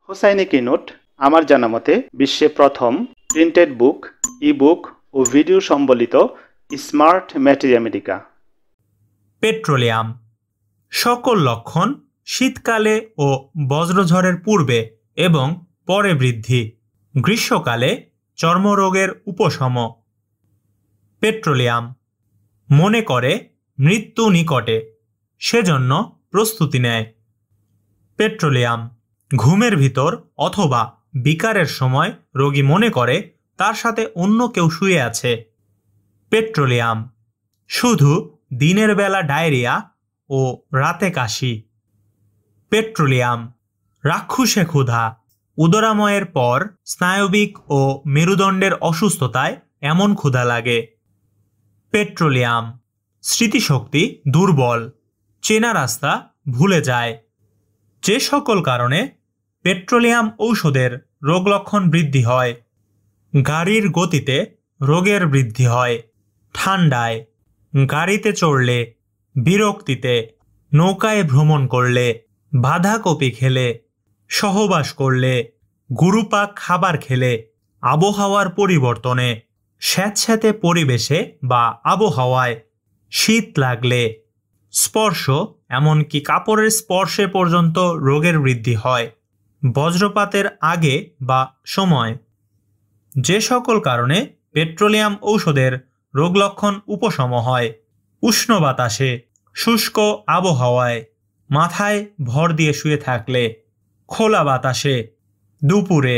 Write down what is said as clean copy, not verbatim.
হোসাইনিকি note আমার জানা মতে বিশ্বে প্রথম প্রিন্টেড বুক, ই-বুক ও ভিডিও সম্বলিত স্মার্ট ম্যাটেরিয়া মেডিকা। পেট্রোলিয়াম সকল লক্ষণ শীতকালে ও বজ্রঝড়ের পূর্বে এবং পরে বৃদ্ধি, গ্রীষ্মকালে চর্মরোগের উপশম। পেট্রোলিয়াম মনে করে মৃত্যু নিকটে, সেজন্য প্রস্তুতি নেয়। পেট্রোলিয়াম ঘুমের ভিতর অথবা বিকারের সময় রোগী মনে করে তার সাথে অন্য কেউ শুয়ে আছে। পেট্রোলিয়াম শুধু দিনের বেলা ডায়রিয়া ও রাতে কাশি। পেট্রোলিয়াম রাক্ষসে ক্ষুধা, উদরাময়ের পর স্নায়বিক ও মেরুদণ্ডের অসুস্থতায় এমন ক্ষুধা লাগে। পেট্রোলিয়াম স্মৃতিশক্তি দুর্বল, চেনা রাস্তা ভুলে যায়। যে সকল কারণে পেট্রোলিয়াম ঔষধের রোগলক্ষণ বৃদ্ধি হয়: গাড়ির গতিতে রোগের বৃদ্ধি হয়, ঠান্ডায়, গাড়িতে চড়লে, বিরক্তিতে, নৌকায় ভ্রমণ করলে, বাঁধাকপি খেলে, সহবাস করলে, গুরুপাক খাবার খেলে, আবহাওয়ার পরিবর্তনে, স্যাঁতস্যাঁতে পরিবেশে বা আবহাওয়ায়, শীত লাগলে, স্পর্শ এমনকি কাপড়ের স্পর্শে পর্যন্ত রোগের বৃদ্ধি হয়, বজ্রপাতের আগে বা সময়। যে সকল কারণে পেট্রোলিয়াম ঔষধের রোগলক্ষণ উপশম হয়: উষ্ণ বাতাসে, শুষ্ক আবহাওয়ায়, মাথায় ভর দিয়ে শুয়ে থাকলে, খোলা বাতাসে, দুপুরে,